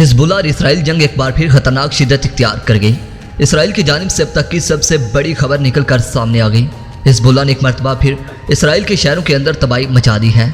Hezbollah और Israel जंग एक बार फिर खतरनाक शिद्दत इख्तियार कर गई। इसराइल की जानिब से अब तक की सबसे बड़ी खबर निकल कर सामने आ गई। हिजबुल्लाह ने एक मरतबा फिर इसराइल के शहरों के अंदर तबाही मचा दी है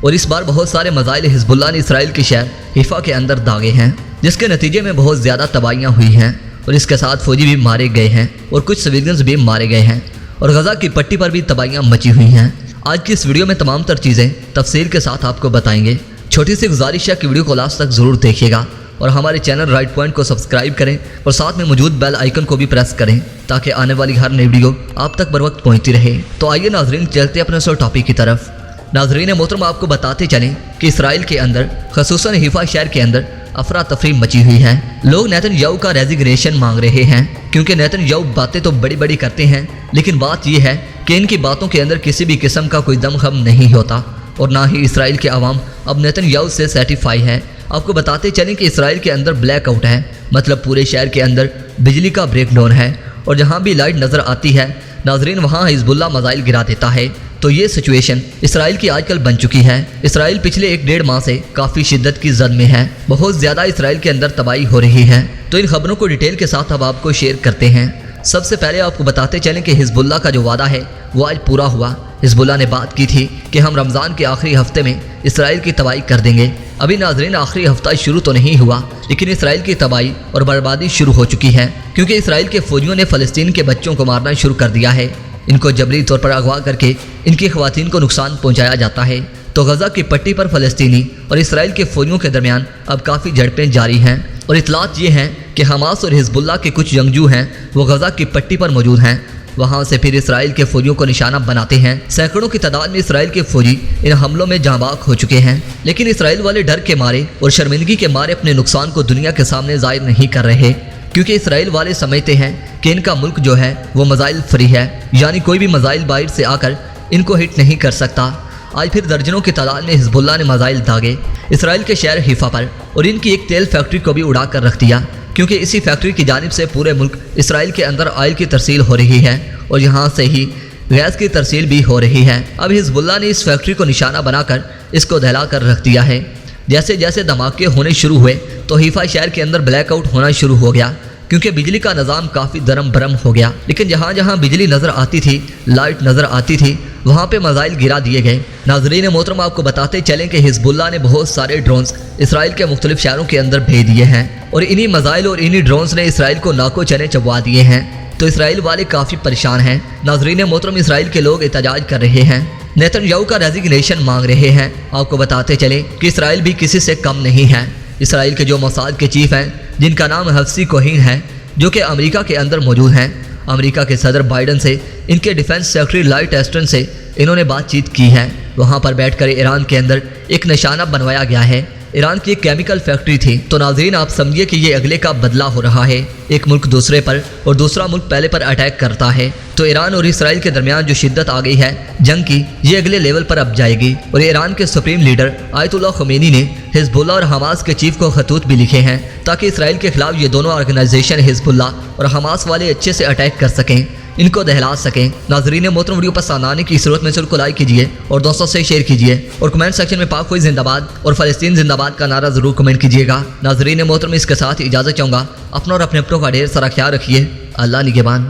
और इस बार बहुत सारे मज़ाइल हिजबुल्लाह ने इसराइल के शहर हिफा के अंदर दागे हैं, जिसके नतीजे में बहुत ज़्यादा तबाहियाँ हुई हैं और इसके साथ फौजी भी मारे गए हैं और कुछ सिविलियंस भी मारे गए हैं और गजा की पट्टी पर भी तबाहियाँ मची हुई हैं। आज की इस वीडियो में तमाम तर चीज़ें तफसील के साथ आपको बताएंगे। छोटी सी गुजारिश है कि वीडियो को लास्ट तक ज़रूर देखिएगा और हमारे चैनल राइट पॉइंट को सब्सक्राइब करें और साथ में मौजूद बेल आइकन को भी प्रेस करें ताकि आने वाली हर नई वीडियो आप तक बर वक्त पहुँचती रहे। तो आइए नाजरीन चलते अपने सो टॉपिक की तरफ। नाजरीन मोहतरम आपको बताते चलें कि इसराइल के अंदर खसूसन हिफा शहर के अंदर अफरा तफरी मची हुई है। लोग नेतन्याहू का रेजिग्नेशन मांग रहे हैं क्योंकि नेतन्याहू बातें तो बड़ी बड़ी करते हैं, लेकिन बात यह है कि इनकी बातों के अंदर किसी भी किस्म का कोई दमखम नहीं होता और ना ही इसराइल के अवाम अब नेतन्याहू से सेटिस्फाई है। आपको बताते चलें कि इसराइल के अंदर ब्लैक आउट है, मतलब पूरे शहर के अंदर बिजली का ब्रेकडाउन है और जहाँ भी लाइट नज़र आती है नाजरीन वहाँ हिजबुल्लाह मज़ाइल गिरा देता है। तो ये सिचुएशन इसराइल की आजकल बन चुकी है। इसराइल पिछले 1-1.5 माह से काफ़ी शिद्दत की जद में है, बहुत ज़्यादा इसराइल के अंदर तबाही हो रही है। तो इन खबरों को डिटेल के साथ अब आपको शेयर करते हैं। सबसे पहले आपको बताते चलें कि हिजबुल्लाह का जो वादा है वो आज पूरा हुआ। हिजबुल्लाह ने बात की थी कि हम रमज़ान के आखिरी हफ्ते में इसराइल की तबाही कर देंगे। अभी नाजरीन आखिरी हफ्ता शुरू तो नहीं हुआ, लेकिन इसराइल की तबाही और बर्बादी शुरू हो चुकी है क्योंकि इसराइल के फौजियों ने फ़लस्तीन के बच्चों को मारना शुरू कर दिया है। इनको जबरी तौर पर अगवा करके इनकी ख़वातीन को नुकसान पहुँचाया जाता है। तो गजा की पट्टी पर फ़लस्तीनी और इसराइल के फौजियों के दरमियान अब काफ़ी झड़पें जारी हैं और इतलात ये हैं कि हमास और हिजबुल्लाह के कुछ जंगजू हैं वो गजा की पट्टी पर मौजूद हैं। वहाँ से फिर इसराइल के फौजियों को निशाना बनाते हैं। सैकड़ों की तादाद में इसराइल के फौजी इन हमलों में जांबाक हो चुके हैं, लेकिन इसराइल वाले डर के मारे और शर्मिंदगी के मारे अपने नुकसान को दुनिया के सामने जाहिर नहीं कर रहे क्योंकि इसराइल वाले समझते हैं कि इनका मुल्क जो है वो मज़ाइल फ्री है, यानी कोई भी मज़ाइल बाहर से आकर इनको हिट नहीं कर सकता। आज फिर दर्जनों की तादाद में हिजबुल्लाह ने मज़ाइल दागे इसराइल के शहर हिफा पर और इनकी एक तेल फैक्ट्री को भी उड़ा कर रख दिया क्योंकि इसी फैक्ट्री की जानिब से पूरे मुल्क इसराइल के अंदर ऑयल की तरसील हो रही है और यहाँ से ही गैस की तरसील भी हो रही है। अब हिजबुल्लाह ने इस फैक्ट्री को निशाना बनाकर इसको दहला कर रख दिया है। जैसे जैसे धमाके होने शुरू हुए तो हिफा शहर के अंदर ब्लैकआउट होना शुरू हो गया क्योंकि बिजली का निज़ाम काफ़ी दरम भरम हो गया। लेकिन जहाँ जहाँ बिजली नज़र आती थी, लाइट नज़र आती थी, वहाँ पे मज़ाइल गिरा दिए गए। नाज़रीन मोहतरम आपको बताते चलें कि हिजबुल्लाह ने बहुत सारे ड्रोन्स इसराइल के मुख्तलिफ शहरों के अंदर भेज दिए हैं और इन्हीं मज़ाइल और इन्हीं ड्रोन्स ने इसराइल को नाको चने चबवा दिए हैं। तो इसराइल वाले काफ़ी परेशान हैं। नाज़रीन मोहतरम इसराइल के लोग एहतजाज कर रहे हैं, नेतन्याहू का रेजिग्नेशन मांग रहे हैं। आपको बताते चलें कि इसराइल भी किसी से कम नहीं है। इसराइल के जो मोसाद के चीफ हैं जिनका नाम हफ्सी कोहीन है, जो कि अमेरिका के अंदर मौजूद हैं, अमेरिका के सदर बाइडन से इनके डिफेंस सेक्रेटरी लॉयड ऑस्टिन से इन्होंने बातचीत की है। वहाँ पर बैठकर ईरान के अंदर एक निशाना बनवाया गया है। ईरान की एक केमिकल फैक्ट्री थी। तो नाजरीन आप समझिए कि ये अगले का बदला हो रहा है, एक मुल्क दूसरे पर और दूसरा मुल्क पहले पर अटैक करता है। तो ईरान और इसराइल के दरमियान जो शिद्दत आ गई है जंग की, ये अगले लेवल पर अब जाएगी। और ईरान के सुप्रीम लीडर आयतुल्लाह खमीनी ने हिजबुल्लाह और हमास के चीफ को खतूत भी लिखे हैं ताकि इसराइल के खिलाफ ये दोनों ऑर्गेनाइजेशन हिजबुल्लाह और हमास वाले अच्छे से अटैक कर सकें, इनको दहला सकें। नाजरीन मोहतरम वीडियो पसंद आने की सूरत में को लाइक कीजिए और दोस्तों से शेयर कीजिए और कमेंट सेक्शन में पाक हुई जिंदाबाद और फ़लस्तीन जिंदाबाद का नारा ज़रूर कमेंट कीजिएगा। नाजरीन मोहतरम इसके साथ इजाज़त चाहूँगा। अपना और अपने का ढेर सारा ख्याल रखिए। अल्लाह निगहबान।